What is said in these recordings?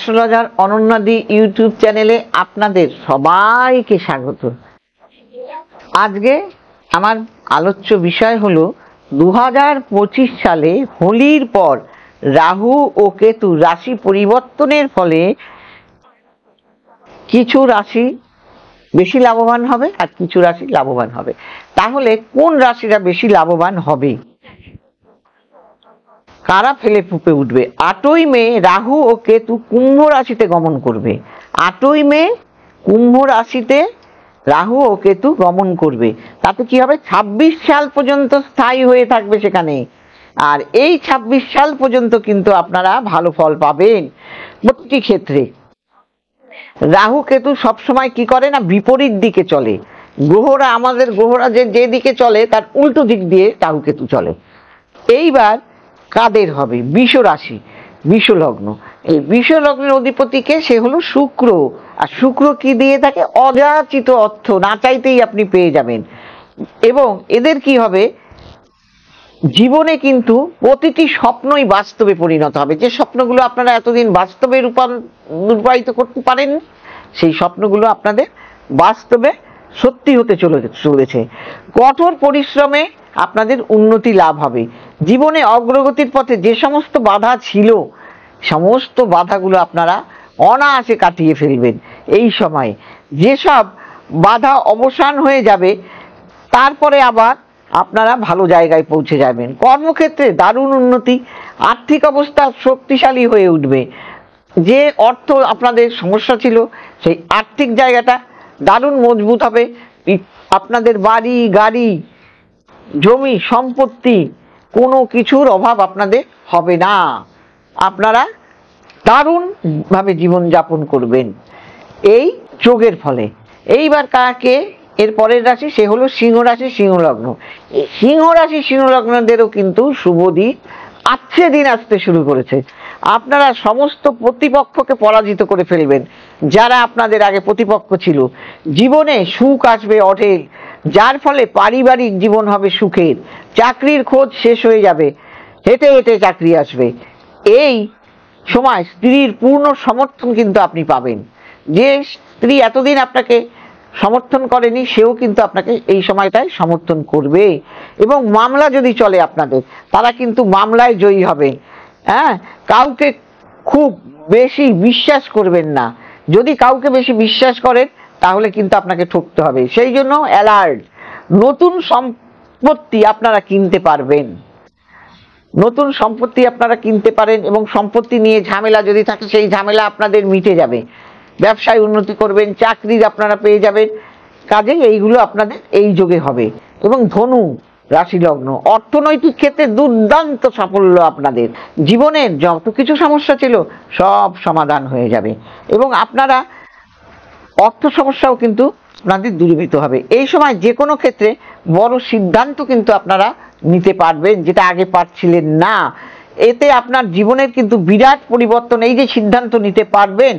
Astrologer অনন্যাদি YouTube চ্যানেলে আপনাদের সবাইকে স্বাগত। আজকে আমার আলোচ্য বিষয় হলো 2025 সালে হোলির পর রাহু ও কেতু রাশি পরিবর্তনের ফলে কিছু রাশি বেশি লাভবান হবে আর কিছু রাশি লাভবান হবে। তাহলে কোন রাশিটা বেশি লাভবান হবে, কারা ফেলে ফুপে উঠবে? 8ই মে রাহু ও কেতু কুম্ভ রাশিতে গমন করবে। 8ই মে কুম্ভ রাশিতে রাহু ও কেতু গমন করবে। তাতে কি হবে? 26 সাল পর্যন্ত স্থায়ী হয়ে থাকবে সেখানে। আর এই 26 সাল পর্যন্ত কিন্তু আপনারা ভালো ফল পাবেন প্রতিটি ক্ষেত্রে। রাহু কেতু সবসময় কি করে না, বিপরীত দিকে চলে। গ্রহরা, আমাদের গ্রহরা যে দিকে চলে তার উল্টো দিক দিয়ে রাহু কেতু চলে। এইবার কাদের হবে? বৃষ রাশি, বৃষ লগ্ন। এই বৃষ লগ্নের অধিপতিকে, সে হলো শুক্র। আর শুক্র কি দিয়ে থাকে? অযাচিত অর্থ, না চাইতেই আপনি পেয়ে যাবেন। এবং এদের কি হবে, জীবনে কিন্তু প্রতিটি স্বপ্নই বাস্তবে পরিণত হবে। যে স্বপ্নগুলো আপনারা এতদিন বাস্তবে রূপায়িত করতে পারেন, সেই স্বপ্নগুলো আপনাদের বাস্তবে সত্যি হতে চলেছে। কঠোর পরিশ্রমে আপনাদের উন্নতি লাভ হবে। জীবনে অগ্রগতির পথে যে সমস্ত বাধা ছিল, সমস্ত বাধাগুলো আপনারা অনায়াসে কাটিয়ে ফেলবেন। এই সময় যেসব বাধা অবসান হয়ে যাবে, তারপরে আবার আপনারা ভালো জায়গায় পৌঁছে যাবেন। কর্মক্ষেত্রে দারুণ উন্নতি, আর্থিক অবস্থা শক্তিশালী হয়ে উঠবে। যে অর্থ আপনাদের সমস্যা ছিল, সেই আর্থিক জায়গাটা দারুণ মজবুত হবে। আপনাদের বাড়ি, গাড়ি, জমি, সম্পত্তি, কোনো কিছুর অভাব আপনাদের হবে না। আপনারা দারুণভাবে জীবনযাপন করবেন এই যোগের ফলে। এইবার কাকে? এর পরের রাশি, সে হলো সিংহ রাশি, সিংহ লগ্ন। সিংহ রাশি, সিংহ লগ্নদেরও কিন্তু শুভ দিন আজকে দিন আসতে শুরু করেছে। আপনারা সমস্ত প্রতিপক্ষকে পরাজিত করে ফেলবেন, যারা আপনাদের আগে প্রতিপক্ষ ছিল। জীবনে সুখ আসবে অঢেল, যার ফলে পারিবারিক জীবন হবে সুখের। চাকরির খোঁজ শেষ হয়ে যাবে, হেঁটে হেঁটে চাকরি আসবে। এই সময় স্ত্রীর পূর্ণ সমর্থন কিন্তু আপনি পাবেন। যে স্ত্রী এতদিন আপনাকে সমর্থন করেনি, সেও কিন্তু আপনাকে এই সময়টায় সমর্থন করবে। এবং মামলা যদি চলে আপনাদের, তারা কিন্তু মামলায় জয়ী হবে। হ্যাঁ, কাউকে খুব বেশি বিশ্বাস করবেন না। যদি কাউকে বেশি বিশ্বাস করেন, তাহলে কিন্তু আপনাকে ঠকতে হবে। সেই জন্য অ্যালার্ট। নতুন সম্পত্তি আপনারা কিনতে পারবেন, নতুন সম্পত্তি আপনারা কিনতে পারেন। এবং সম্পত্তি নিয়ে ঝামেলা যদি থাকে, সেই ঝামেলা আপনাদের মিটে যাবে। ব্যবসায় উন্নতি করবেন, চাকরি আপনারা পেয়ে যাবেন। কাজে এইগুলো আপনাদের এই যোগে হবে। এবং ধনু রাশি লগ্ন, অর্থনৈতিক ক্ষেত্রে দুর্দান্ত সাফল্য আপনাদের। জীবনের যত কিছু সমস্যা ছিল, সব সমাধান হয়ে যাবে। এবং আপনারা অর্থ সমস্যাও কিন্তু আপনাদের দূরীভূত হবে। এই সময় যে কোনো ক্ষেত্রে বড় সিদ্ধান্ত কিন্তু আপনারা নিতে পারবেন, যেটা আগে পারছিলেন না। এতে আপনার জীবনের কিন্তু বিরাট পরিবর্তন। এই যে সিদ্ধান্ত নিতে পারবেন,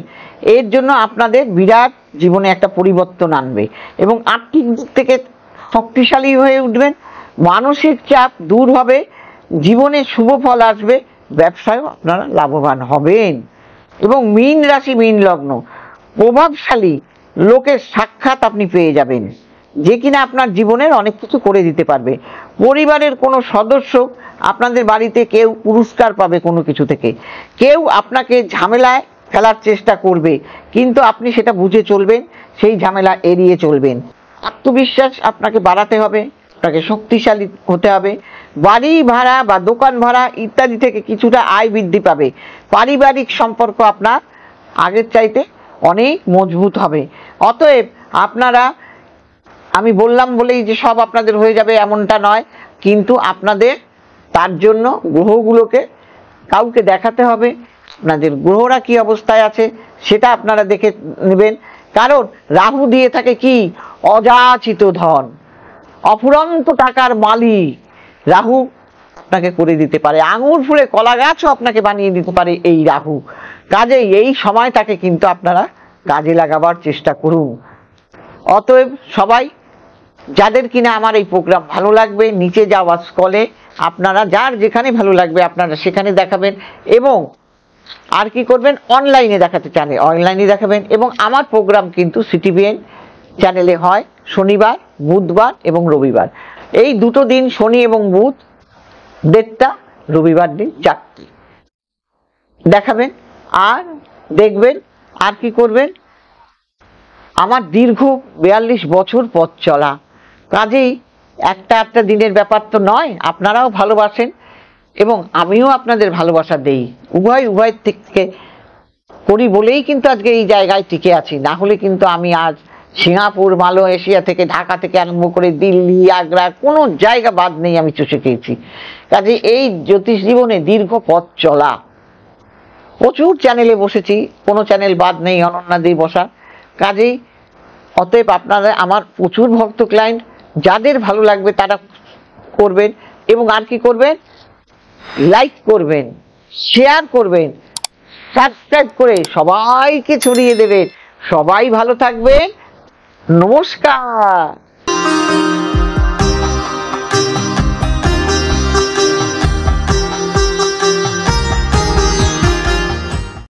এর জন্য আপনাদের বিরাট জীবনে একটা পরিবর্তন আনবে। এবং আর্থিক দিক থেকে শক্তিশালী হয়ে উঠবেন, মানসিক চাপ দূর হবে, জীবনে শুভ ফল আসবে, ব্যবসায়ও আপনারা লাভবান হবেন। এবং মীন রাশি, মীন লগ্ন, প্রভাবশালী লোকের সাক্ষাৎ আপনি পেয়ে যাবেন, যে কিনা আপনার জীবনের অনেক কিছু করে দিতে পারবে। পরিবারের কোনো সদস্য আপনাদের বাড়িতে কেউ পুরস্কার পাবে কোনো কিছু থেকে। কেউ আপনাকে ঝামেলায় ফেলার চেষ্টা করবে, কিন্তু আপনি সেটা বুঝে চলবেন, সেই ঝামেলা এড়িয়ে চলবেন। আত্মবিশ্বাস আপনাকে বাড়াতে হবে, আপনাকে শক্তিশালী হতে হবে। বাড়ি ভাড়া বা দোকান ভাড়া ইত্যাদি থেকে কিছুটা আয় বৃদ্ধি পাবে। পারিবারিক সম্পর্ক আপনার আগের চাইতে অনেক মজবুত হবে। অতএব আপনারা, আমি বললাম বলেই যে সব আপনাদের হয়ে যাবে এমনটা নয়, কিন্তু আপনাদের তার জন্য গ্রহগুলোকে কাউকে দেখাতে হবে। আপনাদের গ্রহরা কি অবস্থায় আছে সেটা আপনারা দেখে নেবেন। কারণ রাহু দিয়ে থাকে কি? অযাচিত ধন, অফুরন্ত টাকার মালিক রাহু আপনাকে করে দিতে পারে। আঙুর ফুলে কলা গাছও আপনাকে বানিয়ে দিতে পারে এই রাহু। কাজেই এই সময়টাকে কিন্তু আপনারা কাজে লাগাবার চেষ্টা করুন। অতএব সবাই, যাদের কিনা আমার এই প্রোগ্রাম ভালো লাগবে, নিচে যাওয়া স্কলে আপনারা যার যেখানে ভালো লাগবে আপনারা সেখানে দেখাবেন। এবং আর কি করবেন, অনলাইনে দেখাতে চান অনলাইনে দেখাবেন। এবং আমার প্রোগ্রাম কিন্তু সিটিভিএন চ্যানেলে হয় শনিবার, বুধবার এবং রবিবার। এই দুটো দিন, শনি এবং বুধ 1:30, রবিবার দিন 4টে দেখাবেন। আর দেখবেন, আর কি করবেন, আমার দীর্ঘ 42 বছর পথ চলা, কাজেই একটা দিনের ব্যাপার তো নয়। আপনারাও ভালোবাসেন এবং আমিও আপনাদের ভালোবাসা দেই, উভয় থেকে করি বলেই কিন্তু আজকে এই জায়গায় টিকে আছি। না হলে কিন্তু আমি আজ সিঙ্গাপুর, মালয়েশিয়া থেকে, ঢাকা থেকে আরম্ভ করে দিল্লি, আগ্রা, কোনো জায়গা বাদ নেই আমি চষে খেয়েছি। কাজে এই জ্যোতিষ জীবনে দীর্ঘ পথ চলা, প্রচুর চ্যানেলে বসেছি, কোনো চ্যানেল বাদ নেই অনন্যা দিয়ে বসা। কাজেই অতএব আপনারা আমার প্রচুর ভক্ত ক্লায়েন্ট, যাদের ভালো লাগবে তারা করবেন। এবং আর কি করবেন, লাইক করবেন, শেয়ার করবেন, সাবস্ক্রাইব করে সবাইকে ছড়িয়ে দেবেন। সবাই ভালো থাকবেন। নমস্কার।